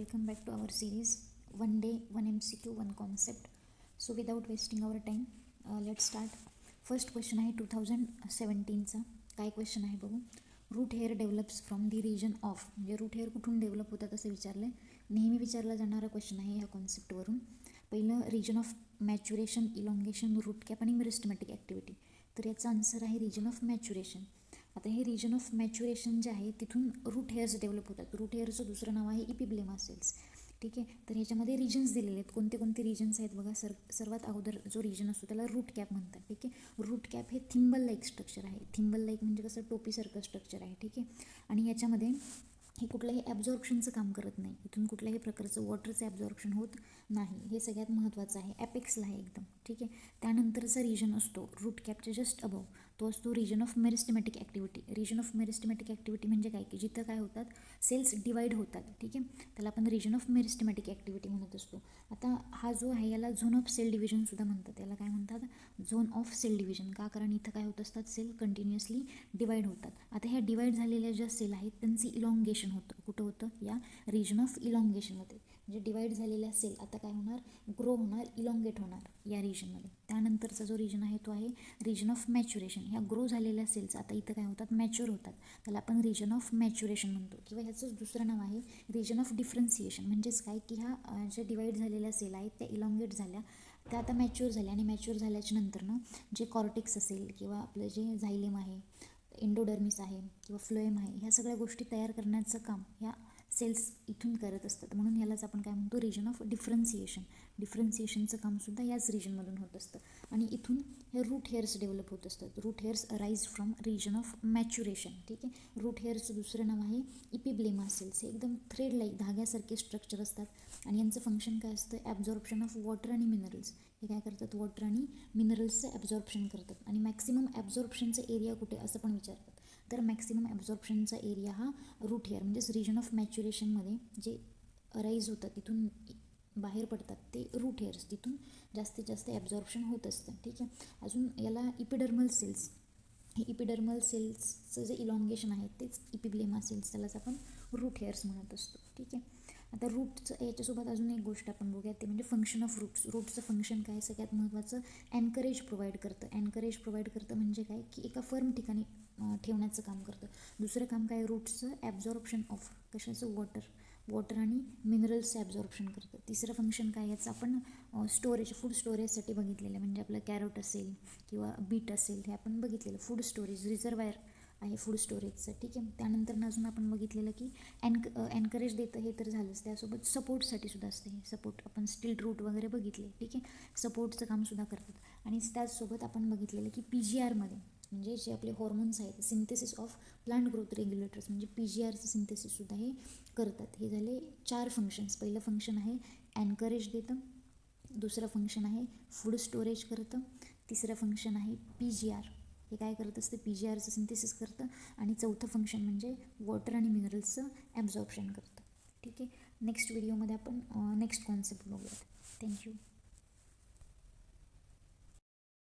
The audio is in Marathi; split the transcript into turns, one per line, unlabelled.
welcome back to our series one day one MCQ one concept. So without wasting our time, let's start. First question आहे 2017चा. काय क्वेश्चन आहे बघू. Root hair develops from the region of, म्हणजे रूट हेअर कुठून डेव्हलप होतात असं विचारलं आहे. नेहमी विचारला जाणारा क्वेश्चन आहे ह्या कॉन्सेप्टवरून. पहिलं region of maturation, elongation, root cap आणि मेरिस्टेमॅटिक ॲक्टिव्हिटी. तर याचा आन्सर आहे रिजन ऑफ मॅच्युरेशन. आता हे रिजन ऑफ मॅच्युरेशन जे आहे तिथून रूट हेअर्स डेव्हलप होतात. रूट हेअरचं दुसरं नाव आहे इपिब्लेमा सेल्स. ठीक आहे, तर ह्याच्यामध्ये रिजन्स दिलेले आहेत. कोणते कोणते रिजन्स आहेत बघा. सर्वात अगोदर जो रिजन असतो त्याला रूट कॅप म्हणतात. ठीक आहे, रूट कॅप हे थिंबल लाईक स्ट्रक्चर आहे. थिंबल लाईक म्हणजे कसं टोपीसारखं स्ट्रक्चर आहे. ठीक आहे, आणि याच्यामध्ये हे कुठल्याही ॲब्झॉर्प्शनचं काम करत नाही. इथून कुठल्याही प्रकारचं वॉटरचं ॲब्झॉर्प्शन होत नाही. हे सगळ्यात महत्त्वाचं आहे. ॲपेक्सला आहे एकदम. ठीक आहे, त्यानंतरचा रिजन असतो रूट कॅपच्या जस्ट अबव, तो असतो region of meristematic activity. Region of meristematic activity म्हणजे काय की जिथं काय होतात, सेल्स डिवाईड होतात. ठीक आहे, त्याला आपण रिजन ऑफ मेरिस्टेमॅटिक ॲक्टिव्हिटी म्हणत असतो. आता हा जो आहे याला झोन ऑफ सेल डिव्हिजनसुद्धा म्हणतात. याला काय म्हणतात, झोन ऑफ सेल डिव्हिजन. का, कारण इथं काय होत असतात, सेल कंटिन्युअसली डिवाईड होतात. आता ह्या डिवाईड झालेल्या ज्या सेल आहेत त्यांचं इलॉंगेशन होतं. कुठं होतं, या रिजन ऑफ इलॉंगेशनमध्ये. म्हणजे डिवाईड झालेल्या सेल आता काय होणार, ग्रो होणार, इलॉंगेट होणार या रिजनमध्ये. त्यानंतरचा जो रिजन आहे तो आहे रिजन ऑफ मॅच्युरेशन. ह्या ग्रो झालेल्या सेल्स आता इथं काय होतात, मॅच्युअर होतात. त्याला आपण रिजन ऑफ मॅच्युरेशन म्हणतो, किंवा ह्याचंच दुसरं नाव आहे रिजन ऑफ डिफरन्सिएशन. म्हणजेच काय की ह्या ज्या डिवाईड झालेल्या सेल आहेत त्या इलॉंगेट झाल्या, त्या आता मॅच्युअर झाल्या, आणि मॅच्युअर झाल्याच्या नंतरनं जे कॉर्टेक्स असेल किंवा आपलं जे झायलेम आहे, एंडोडर्मिस आहे किंवा फ्लोएम आहे, ह्या सगळ्या गोष्टी तयार करण्याचं काम ह्या सेल्स इथून करत असतात. म्हणून यालाच आपण काय म्हणतो, रिजन ऑफ डिफरन्सिएशन. डिफरन्सिएशनचं कामसुद्धा याच रिजनमधून होत असतं. आणि इथून हे रूट हेअर्स डेव्हलप होत असतात. Root hairs rise from region of maturation. ठीक आहे, रूट हेअर्सचं दुसरं नाव आहे इपिब्लेमा सेल्स. हे एकदम थ्रेड लाईक धाग्यासारखे स्ट्रक्चर असतात, आणि यांचं फंक्शन काय असतं, ॲब्झॉर्प्शन ऑफ वॉटर आणि मिनरल्स. हे काय करतात, वॉटर आणि मिनरल्सचं ॲब्झॉर्प्शन करतात. आणि मॅक्सिमम ॲब्झॉर्प्शनचा एरिया कुठे असं पण विचारतात. तर मॅक्सिमम ॲब्झॉर्प्शनचा एरिया हा रूट हेअर म्हणजेच रिजन ऑफ मॅच्युरेशनमध्ये जे राईज होतात, तिथून बाहेर पडतात ते रूट हेअर्स, तिथून जास्तीत जास्त ॲब्झॉर्प्शन होत असतं. ठीक आहे, अजून याला इपिडर्मल सेल्स, हे इपिडर्मल सेल्सचं जे इलॉंगेशन आहे तेच इपिब्लेमा सेल्स, त्यालाच आपण रूट हेअर्स म्हणत असतो. ठीक आहे, आता रूटचं याच्यासोबत अजून एक गोष्ट आपण बघूया, ते म्हणजे फंक्शन ऑफ रूट्स. रूटचं फंक्शन काय, सगळ्यात महत्त्वाचं एनकरेज प्रोव्हाइड करतं. एनकरेज प्रोव्हाइड करतं म्हणजे काय की एका फर्म ठिकाणी ठेवण्याचं काम करतं. दुसरं काम काय, रूट्सचं ॲब्झॉर्प्शन ऑफ कशाचं, वॉटर आणि मिनरल्सचं ॲब्झॉर्प्शन करतं. तिसरं फंक्शन काय, याचं आपण स्टोरेज, फूड स्टोरेजसाठी बघितलेलं आहे. म्हणजे आपलं कॅरोट असेल किंवा बीट असेल, हे आपण बघितलेलं. फूड स्टोरेज, रिझर्वायर आहे फूड स्टोरेजचं. ठीक आहे, त्यानंतर अजून आपण बघितलेलं की एनकरेज देतं, हे तर झालंच. त्यासोबत सपोर्टसाठी सुद्धा असतं. हे सपोर्ट आपण स्टील रूट वगैरे बघितले. ठीक आहे, सपोर्टचं कामसुद्धा करतात. आणि त्याचसोबत आपण बघितलेलं की PGRमध्ये म्हणजे जे आपले हॉर्मोन्स आहेत, synthesis of plant growth regulators, म्हणजे PGRचं सिंथेसिससुद्धा हे करतात. हे झाले 4 फंक्शन्स. पहिलं फंक्शन आहे एनकरेज देतं, दुसरं फंक्शन आहे फूड स्टोरेज करतं, तिसरं फंक्शन आहे PGR, हे काय करत असतं, PGRचं सिंथेसिस करतं, आणि चौथं फंक्शन म्हणजे वॉटर आणि मिनरल्सचं ॲब्झॉर्प्शन करतं. ठीक आहे, नेक्स्ट व्हिडिओमध्ये आपण नेक्स्ट कॉन्सेप्ट बघूयात. थँक्यू.